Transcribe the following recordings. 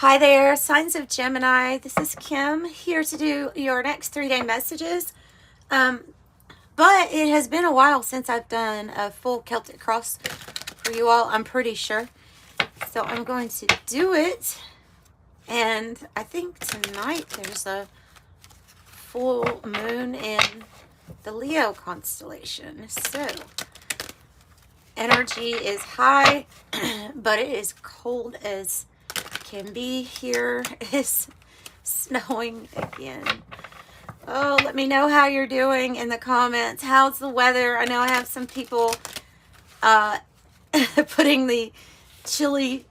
Hi there, signs of Gemini. This is Kim here to do your next 3-day messages. But it has been a while since I've done a full Celtic cross for you all, I'm pretty sure. So I'm going to do it. And I think tonight there's a full moon in the Leo constellation. So energy is high, but it is cold as can be here. It's snowing again. Oh, let me know how you're doing in the comments. How's the weather? I know I have some people putting the chilly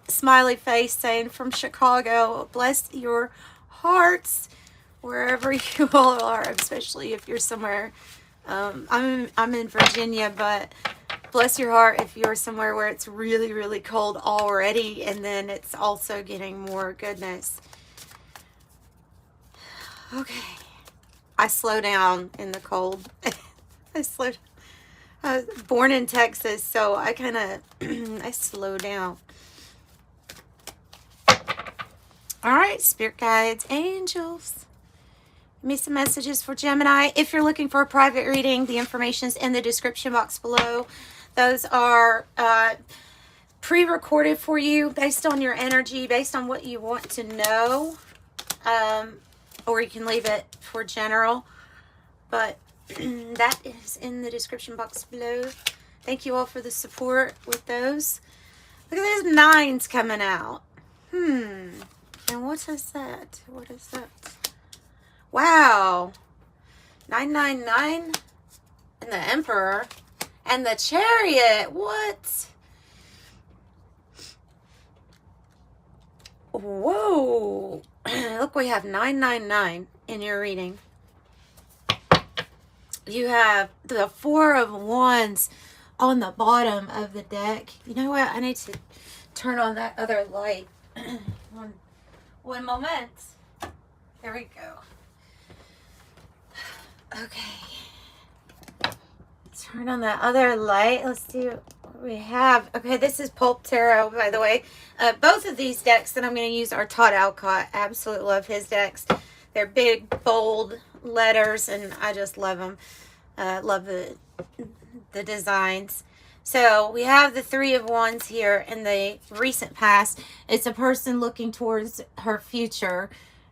smiley face saying from Chicago. Bless your hearts wherever you all are, especially if you're somewhere. I'm in Virginia, but bless your heart if you're somewhere where it's really, really cold already, and then it's also getting more goodness. Okay. I slow down in the cold. I was born in Texas, so I kind of, I slow down. All right, spirit guides, angels. Give me some messages for Gemini. If you're looking for a private reading, the information is in the description box below. Those are pre-recorded for you based on your energy, based on what you want to know. Or you can leave it for general. But that is in the description box below. Thank you all for the support with those. Look at those 9s coming out. And what is that? What is that? Wow. 999 and the Emperor and the Chariot. What? Whoa. Look, we have 999 in your reading. You have the 4 of Wands on the bottom of the deck. You know what? I need to turn on that other light. One moment. There we go. Okay. Turn on that other light. Let's see what we have. Okay, this is Pulp Tarot, by the way. Both of these decks that I'm going to use are Todd Alcott. Absolutely love his decks. They're big, bold letters, and I just love them. Love the designs. So we have the 3 of Wands here in the recent past. It's a person looking towards her future.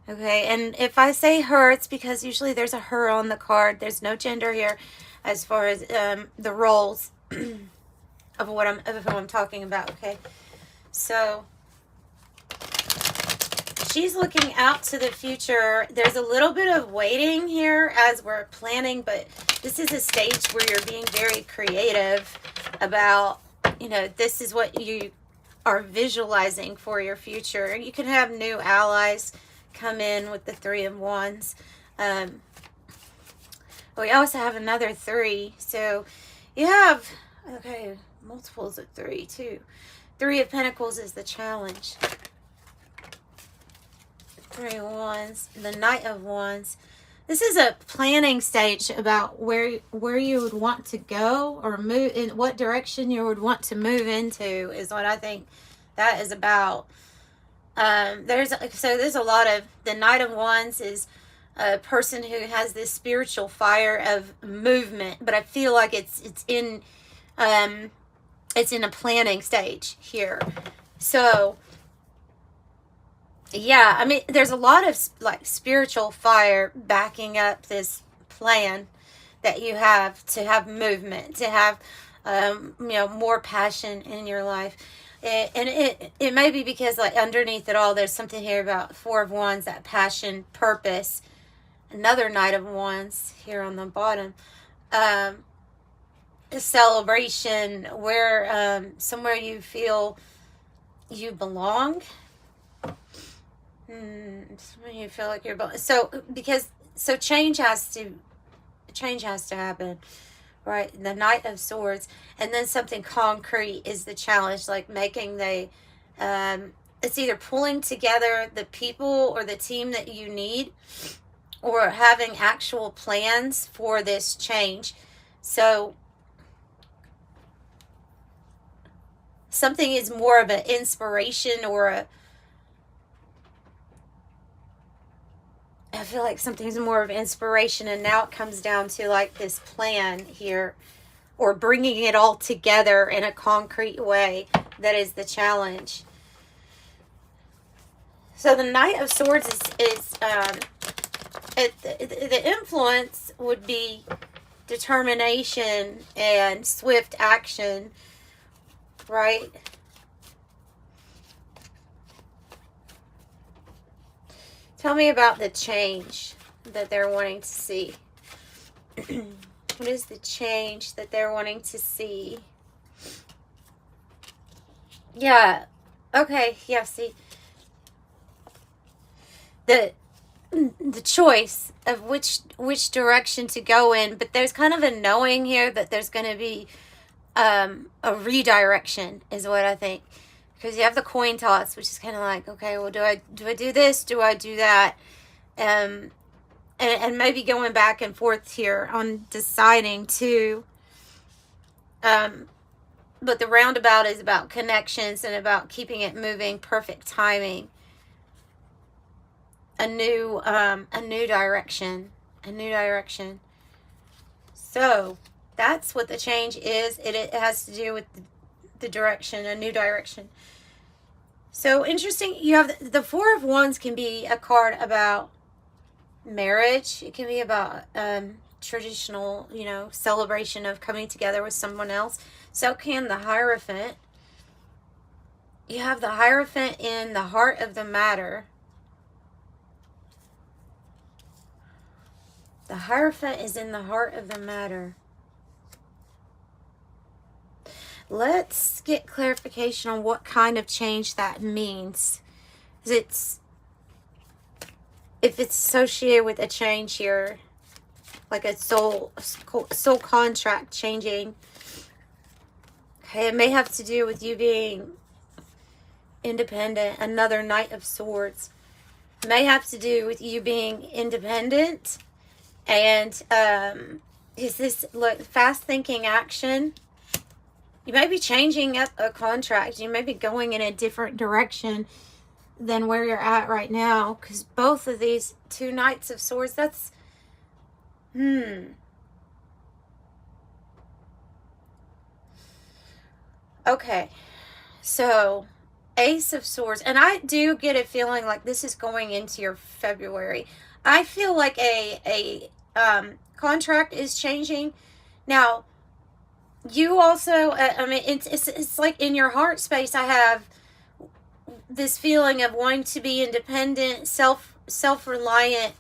Okay, and if I say her, it's because usually there's a her on the card. There's no gender here as far as the roles of who I'm talking about. Okay, so she's looking out to the future. There's a little bit of waiting here as we're planning, but this is a stage where you're being very creative about, you know, this is what you are visualizing for your future. You can have new allies come in with the 3 of Wands. We also have another 3. So you have, okay, multiples of 3 too. 3 of Pentacles is the challenge. 3 of Wands, the Knight of Wands. This is a planning stage about where you would want to go or move, in what direction you would want to move into is what I think that is about. There's a lot of, the Knight of Wands is a person who has this spiritual fire of movement, but I feel like it's in a planning stage here. So yeah, I mean, there's a lot of like spiritual fire backing up this plan that you have to have movement, to have more passion in your life. It may be because, like, underneath it all, there's something here about 4 of Wands, that passion, purpose. Another Knight of Wands here on the bottom. A celebration where somewhere you feel you belong. Somewhere you feel like you're so change has to happen. Right, the Knight of Swords, and then something concrete is the challenge, like making the, it's either pulling together the people or the team that you need, or having actual plans for this change. So something is more of an inspiration or I feel like something's more of inspiration, and now it comes down to like this plan here, or bringing it all together in a concrete way. That is the challenge. So the Knight of Swords is the influence would be determination and swift action, right? Tell me about the change that they're wanting to see. What is the change that they're wanting to see? Yeah. Okay. Yeah. See, the choice of which direction to go in, but there's kind of a knowing here that there's going to be a redirection, is what I think. Because you have the coin toss, which is kind of like, okay, well, do I do this? Do I do that? And maybe going back and forth here on deciding to. But the roundabout is about connections and about keeping it moving, perfect timing. A new direction. A new direction. So that's what the change is. It has to do with the direction, a new direction. So interesting. You have the Four of Wands can be a card about marriage. It can be about traditional, celebration of coming together with someone else. So can the Hierophant. You have the Hierophant in the heart of the matter. The Hierophant is in the heart of the matter. Let's get clarification on what kind of change that means. If it's associated with a change here, like a soul contract changing. Okay, it may have to do with you being independent. Another Knight of Swords. It may have to do with you being independent. And is this fast thinking action? You may be changing up a contract. You may be going in a different direction than where you're at right now. Because both of these two Knights of Swords, that's... Okay. So, Ace of Swords. And I do get a feeling like this is going into your February. I feel like a contract is changing. Now, you also, it's like in your heart space, I have this feeling of wanting to be independent, self-reliant,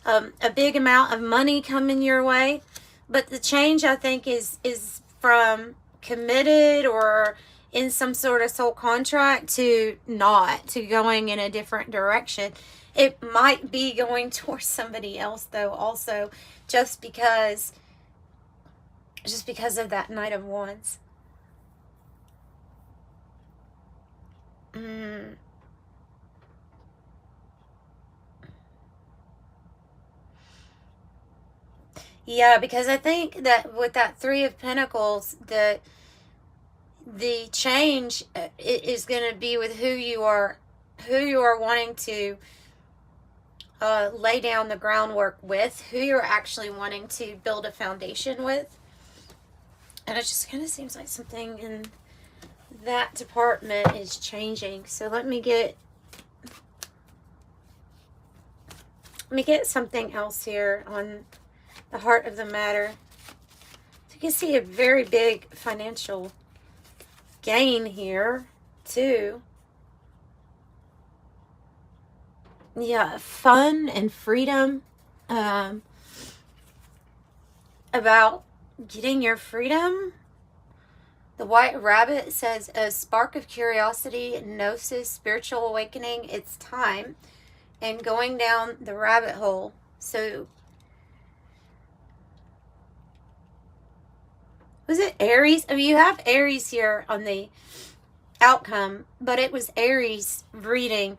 a big amount of money coming your way. But the change, I think, is from committed or in some sort of soul contract to not, to going in a different direction. It might be going towards somebody else, though, also, just because of that Knight of Wands. Yeah, because I think that with that Three of Pentacles, the change is going to be with who you are wanting to lay down the groundwork with, who you're actually wanting to build a foundation with. And it just kind of seems like something in that department is changing. So let me get something else here on the heart of the matter. So you can see a very big financial gain here too. Yeah, fun and freedom. About getting your freedom. The White Rabbit says, a spark of curiosity, gnosis, spiritual awakening, it's time. And going down the rabbit hole. So, was it Aries? I mean, you have Aries here on the outcome, but it was Aries reading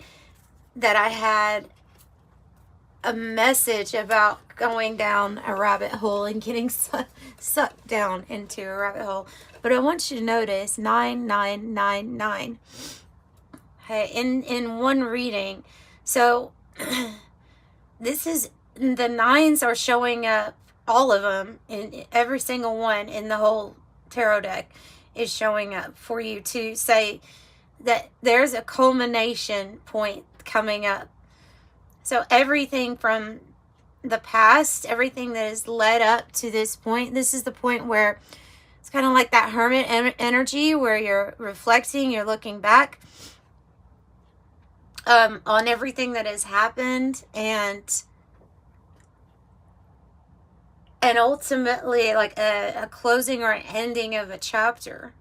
that I had a message about going down a rabbit hole and getting sucked down into a rabbit hole. But I want you to notice 9999. Okay, in one reading. So this is, the nines are showing up, all of them, in every single one in the whole tarot deck is showing up for you to say that there's a culmination point coming up. So everything from the past, everything that has led up to this point, this is the point where it's kind of like that hermit energy where you're reflecting, you're looking back on everything that has happened, and ultimately like a closing or an ending of a chapter.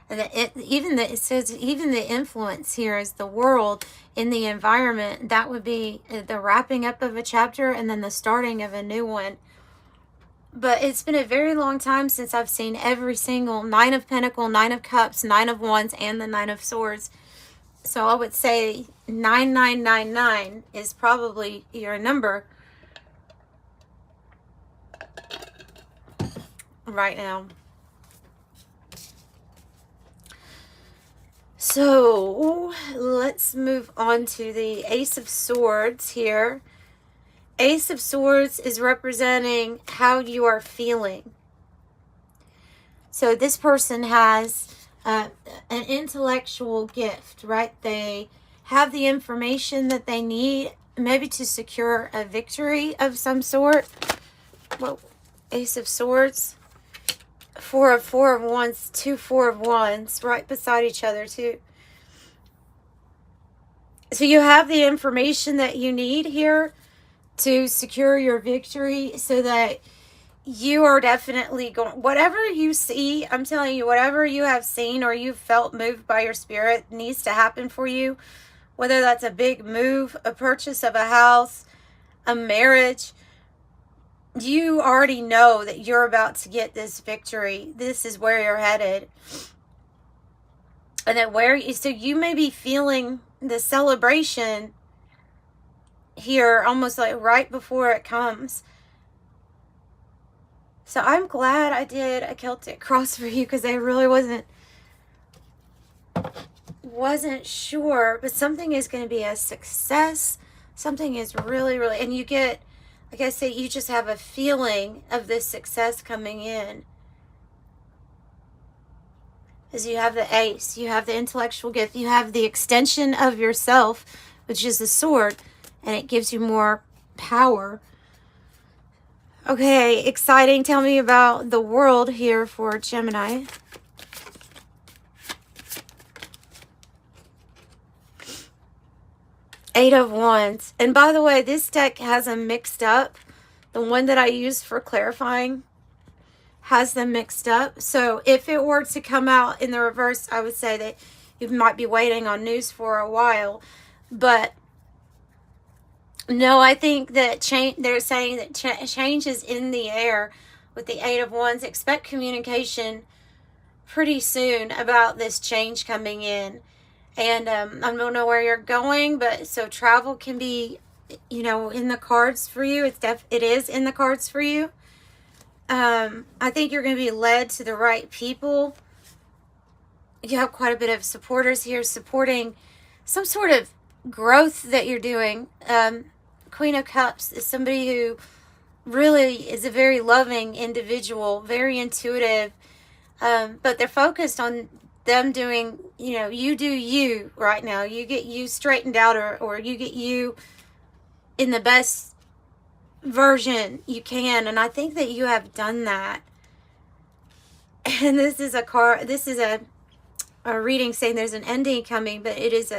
And it says even the influence here is the world in the environment. That would be the wrapping up of a chapter and then the starting of a new one. But it's been a very long time since I've seen every single Nine of Pentacles, Nine of Cups, Nine of Wands, and the Nine of Swords. So I would say 9999 is probably your number right now. So let's move on to the Ace of Swords here. Ace of Swords is representing how you are feeling. So this person has an intellectual gift, right? They have the information that they need, maybe to secure a victory of some sort. Well, Ace of Swords. Four of Wands, 2 4 of Wands, right beside each other too. So you have the information that you need here to secure your victory, so that you are definitely going, whatever you see, I'm telling you, whatever you have seen or you felt moved by your spirit needs to happen for you. Whether that's a big move, a purchase of a house, a marriage, you already know that you're about to get this victory. This is where you're headed. And then so you may be feeling the celebration here almost like right before it comes. So I'm glad I did a Celtic cross for you, because I really wasn't sure, but something is going to be a success. Something is really, really, and you get, like I say, you just have a feeling of this success coming in. As you have the Ace, you have the intellectual gift, you have the extension of yourself, which is the sword, and it gives you more power. Okay, exciting. Tell me about the world here for Gemini. Eight of Wands. And by the way, this deck has them mixed up. The one that I used for clarifying has them mixed up. So if it were to come out in the reverse, I would say that you might be waiting on news for a while. But no, I think that they're saying that change is in the air with the Eight of Wands. Expect communication pretty soon about this change coming in. And I don't know where you're going, but so travel can be, in the cards for you. It is in the cards for you. I think you're going to be led to the right people. You have quite a bit of supporters here supporting some sort of growth that you're doing. Queen of Cups is somebody who really is a very loving individual, very intuitive, but they're focused on them doing, you do you right now. You get you straightened out, or you get you in the best version you can. And I think that you have done that. And this is a reading saying there's an ending coming, but it is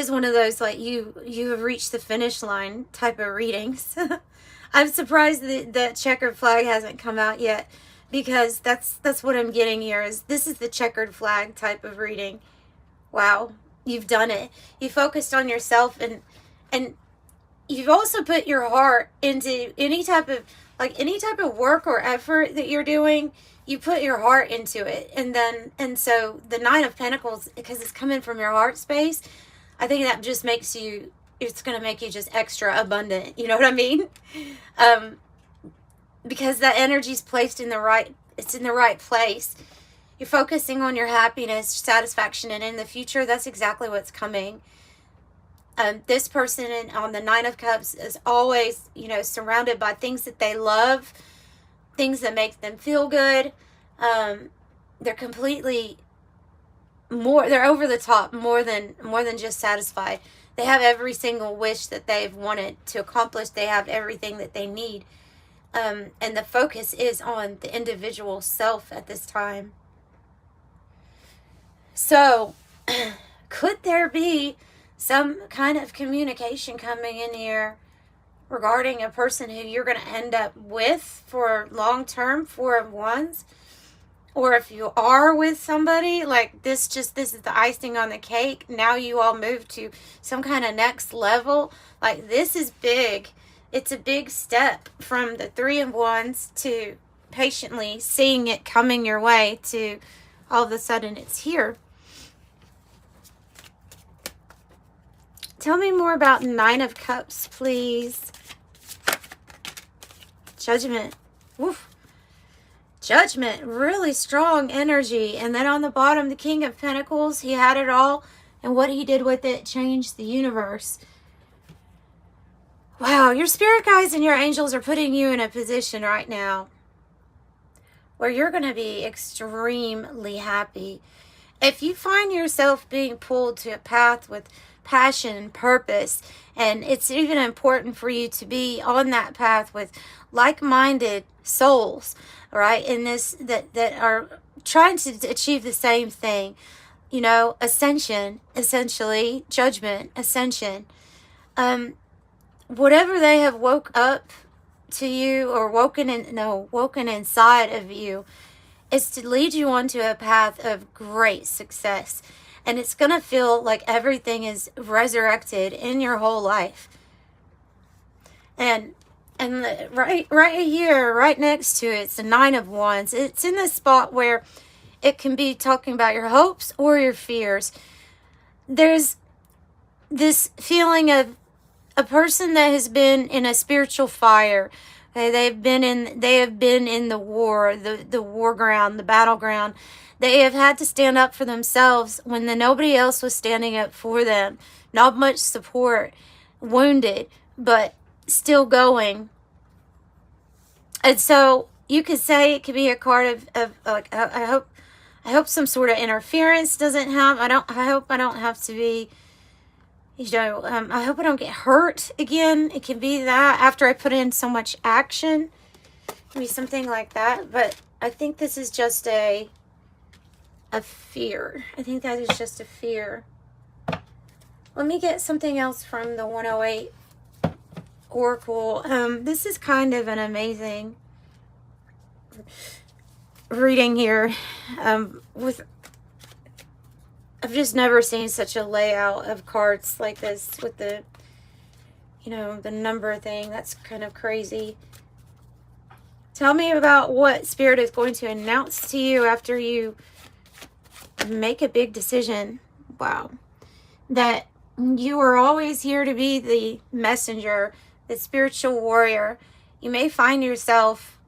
one of those like you have reached the finish line type of readings. I'm surprised that checkered flag hasn't come out yet, because that's what I'm getting here. This is the checkered flag type of reading. Wow, you've done it. You focused on yourself, and you've also put your heart into any type of work or effort that you're doing. You put your heart into it, and so the Nine of Pentacles, because it's coming from your heart space, I think that just makes you it's going to make you just extra abundant. You know what I mean? Because that energy's placed in the right, it's in the right place. You're focusing on your happiness, satisfaction, and in the future, that's exactly what's coming. This person on the Nine of Cups is always, you know, surrounded by things that they love, things that make them feel good. They're completely they're over the top, more than just satisfied. They have every single wish that they've wanted to accomplish. They have everything that they need. And the focus is on the individual self at this time. So, could there be some kind of communication coming in here regarding a person who you're going to end up with for long term, Four of Wands? Or if you are with somebody, like this is the icing on the cake. Now you all move to some kind of next level. Like, this is big. It's a big step from the Three of Wands to patiently seeing it coming your way to all of a sudden it's here. Tell me more about Nine of Cups, please. Judgment. Woof. Judgment, really strong energy. And then on the bottom, the King of Pentacles, he had it all. And what he did with it changed the universe. Wow, your spirit guides and your angels are putting you in a position right now where you're going to be extremely happy. If you find yourself being pulled to a path with passion and purpose, and it's even important for you to be on that path with like-minded souls, right, in this that are trying to achieve the same thing, you know, ascension, essentially, judgment, ascension, whatever they have woke up to you or woken inside of you, is to lead you onto a path of great success. And it's going to feel like everything is resurrected in your whole life. And right here, right next to it, it's the Nine of Wands. It's in this spot where it can be talking about your hopes or your fears. There's this feeling of a person that has been in a spiritual fire. They have been in the war, the war ground, the battleground. They have had to stand up for themselves when nobody else was standing up for them. Not much support, wounded, but still going. And so you could say it could be a card of like, I hope some sort of interference doesn't happen. I hope I don't have to be, you know, I hope I don't get hurt again. It can be that after I put in so much action. Maybe something like that. But I think this is just a fear. I think that is just a fear. Let me get something else from the 108 Oracle. This is kind of an amazing reading here. I've just never seen such a layout of cards like this with the, you know, the number thing. That's kind of crazy. Tell me about what Spirit is going to announce to you after you make a big decision. Wow. That you are always here to be the messenger, the spiritual warrior. You may find yourself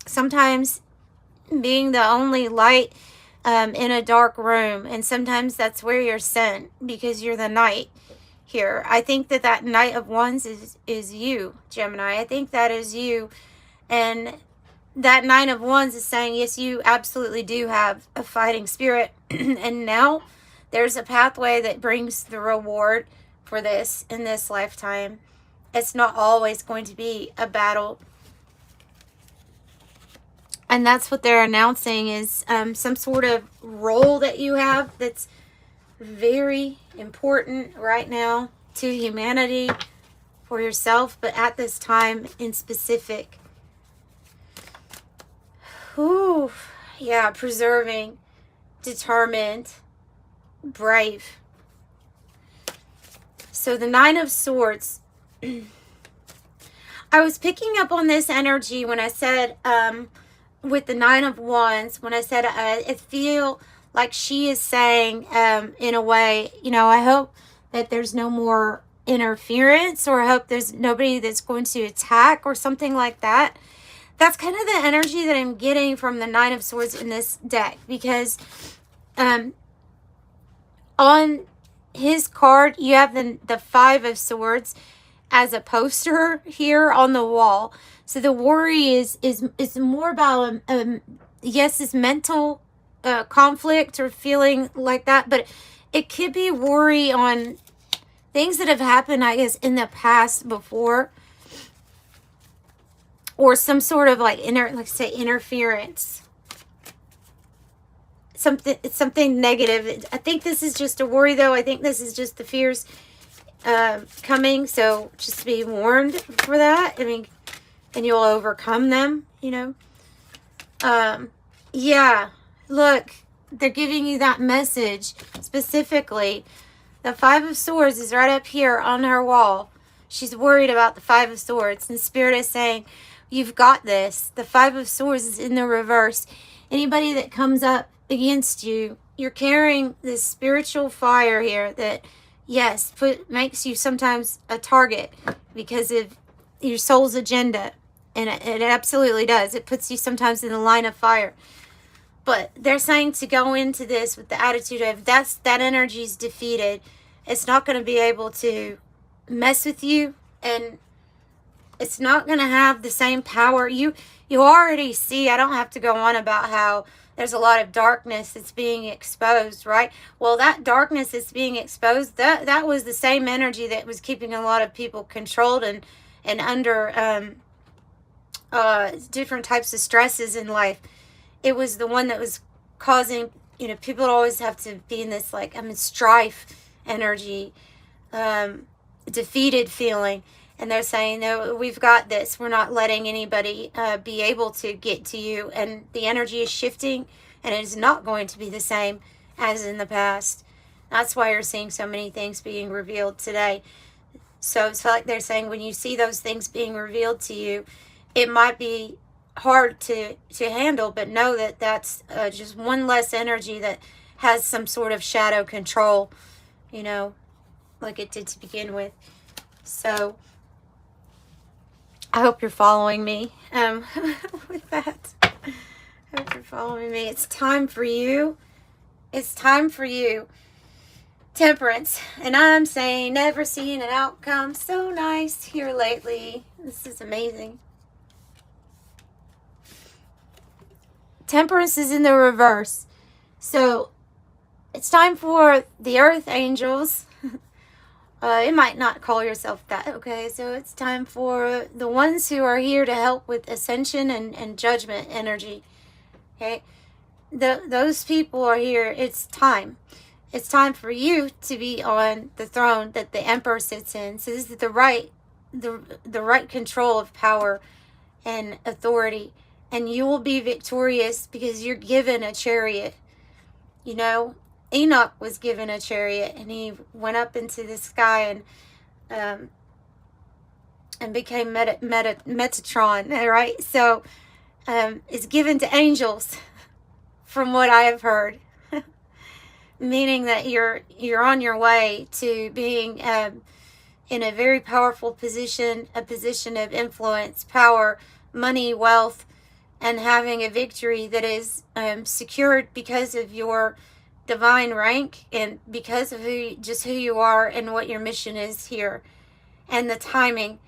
sometimes being the only light in a dark room, and sometimes that's where you're sent because you're the knight here. I think that Knight of Wands is you, Gemini. I think that is you. And that Nine of Wands is saying, yes, you absolutely do have a fighting spirit. And now there's a pathway that brings the reward for this in this lifetime. It's not always going to be a battle. And that's what they're announcing is some sort of role that you have that's very important right now to humanity, for yourself, but at this time in specific. Ooh, yeah, preserving, determined, brave. So the Nine of Swords. I was picking up on this energy when I said, with the Nine of Wands, when I said, I feel like she is saying, in a way, you know, I hope that there's no more interference, or I hope there's nobody that's going to attack or something like that. That's kind of the energy that I'm getting from the Nine of Swords in this deck, because on his card, you have the Five of Swords as a poster here on the wall. So the worry is more about, yes, it's mental conflict or feeling like that, but it could be worry on things that have happened, I guess, in the past before, or some sort of like interference. Something negative. I think this is just a worry, though. I think this is just the fears coming. So just be warned for that. I mean, and you'll overcome them, you know. Yeah, look, they're giving you that message specifically. The Five of Swords is right up here on her wall. She's worried about the Five of Swords, and Spirit is saying, you've got this. The Five of Swords is in the reverse. Anybody that comes up against you, you're carrying this spiritual fire here that, yes, makes you sometimes a target because of your soul's agenda. And it absolutely does. It puts you sometimes in the line of fire. But they're saying to go into this with the attitude of that energy's defeated. It's not going to be able to mess with you, and it's not going to have the same power. You already see, I don't have to go on about how there's a lot of darkness that's being exposed, right? Well, that darkness that's being exposed, that was the same energy that was keeping a lot of people controlled and under different types of stresses in life. It was the one that was causing, you know, people always have to be in this, like, strife energy, defeated feeling. And they're saying, no, we've got this. We're not letting anybody be able to get to you. And the energy is shifting, and it is not going to be the same as in the past. That's why you're seeing so many things being revealed today. So it's like they're saying, when you see those things being revealed to you, it might be hard to handle, but know that that's just one less energy that has some sort of shadow control, you know, like it did to begin with. So I hope you're following me with that. I hope you're following me. It's time for you. It's time for you. Temperance. And I'm saying, never seen an outcome so nice here lately. This is amazing. Temperance is in the reverse. So it's time for the earth angels. It might not call yourself that, okay? So it's time for the ones who are here to help with ascension and judgment energy, okay? Those people are here. It's time. It's time for you to be on the throne that the emperor sits in. So this is the right control of power and authority. And you will be victorious because you're given a chariot. You know, Enoch was given a chariot, and he went up into the sky and became Metatron, right? So it's given to angels, from what I have heard, meaning that you're on your way to being in a very powerful position, a position of influence, power, money, wealth, and having a victory that is secured because of your divine rank and because of who you are and what your mission is here, and the timing.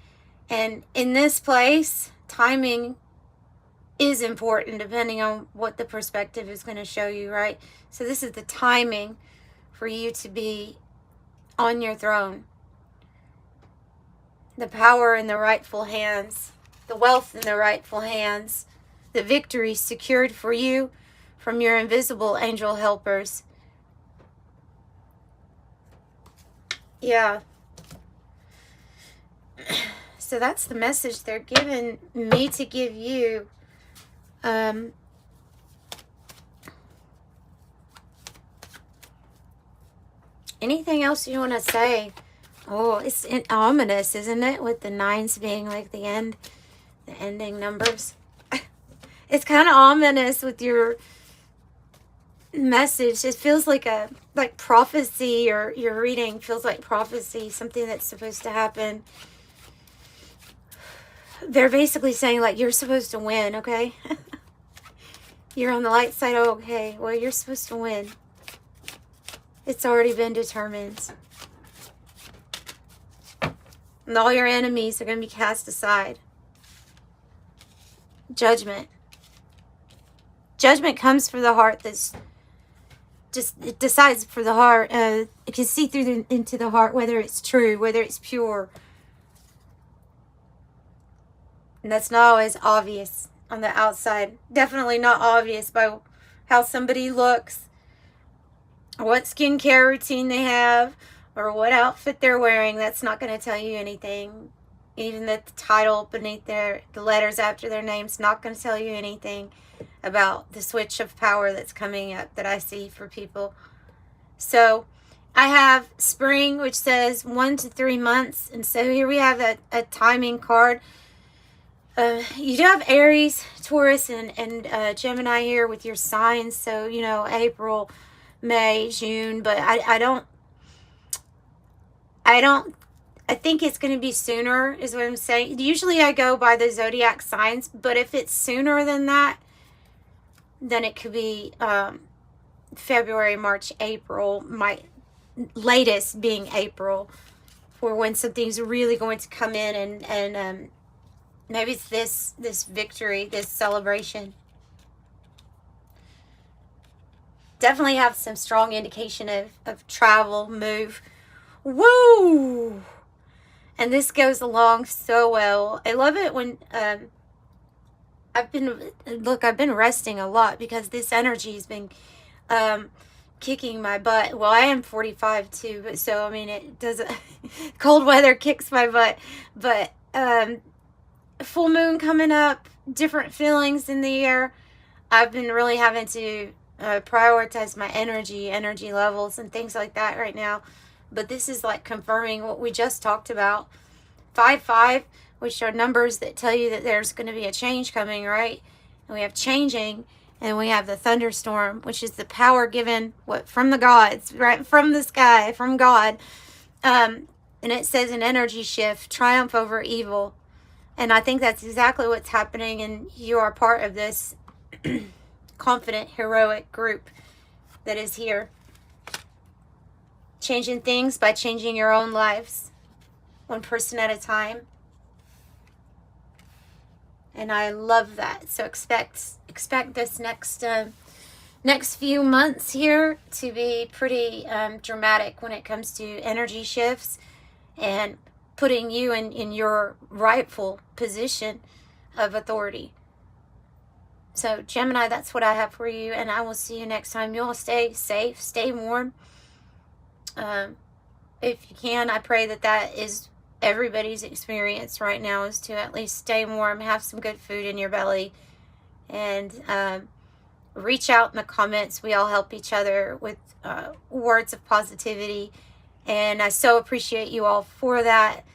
And in this place, timing is important depending on what the perspective is going to show you, right? So this is the timing for you to be on your throne. The power in the rightful hands, the wealth in the rightful hands, the victory secured for you from your invisible angel helpers. Yeah. So that's the message they're giving me to give you. Anything else you want to say? Oh, it's ominous, isn't it? With the nines being like the ending numbers. It's kind of ominous with your message. It feels like a prophecy, or your reading feels like prophecy, something that's supposed to happen. They're basically saying, like, you're supposed to win, okay? You're on the light side, okay. Well, you're supposed to win. It's already been determined. And all your enemies are going to be cast aside. Judgment. Judgment comes for the heart that's just, it decides for the heart. It can see through into the heart, whether it's true, whether it's pure. And that's not always obvious on the outside. Definitely not obvious by how somebody looks, or what skincare routine they have, or what outfit they're wearing. That's not going to tell you anything. Even the title beneath the letters after their name's not going to tell you anything about the switch of power that's coming up that I see for people. So I have spring, which says 1 to 3 months. And so here we have a timing card. You do have Aries, Taurus, and Gemini here with your signs. So, you know, April, May, June. But I think it's going to be sooner, is what I'm saying. Usually I go by the zodiac signs, but if it's sooner than that, then it could be February, March, April. My latest being April, for when something's really going to come in, and maybe it's this victory, this celebration. Definitely have some strong indication of travel, move. Woo! And this goes along so well. I love it when I've been resting a lot, because this energy has been kicking my butt. Well, I am 45 too, but so I mean, it doesn't cold weather kicks my butt. But full moon coming up, different feelings in the air. I've been really having to prioritize my energy levels and things like that right now. But this is like confirming what we just talked about. 5-5, which are numbers that tell you that there's going to be a change coming, right? And we have changing, and we have the thunderstorm, which is the power given from the gods, right? From the sky, from God. And it says an energy shift, triumph over evil. And I think that's exactly what's happening, and you are part of this confident, heroic group that is here. Changing things by changing your own lives, one person at a time. And I love that. So expect this next few months here to be pretty dramatic when it comes to energy shifts and putting you in your rightful position of authority. So Gemini, that's what I have for you, and I will see you next time. You all stay safe, stay warm. If you can, I pray that is everybody's experience right now, is to at least stay warm, have some good food in your belly, and reach out in the comments. We all help each other with words of positivity, and I so appreciate you all for that.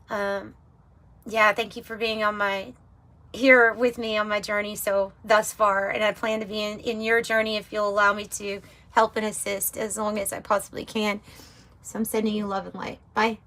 Yeah, thank you for being here with me on my journey thus far, and I plan to be in your journey if you'll allow me to help and assist as long as I possibly can. So I'm sending you love and light. Bye.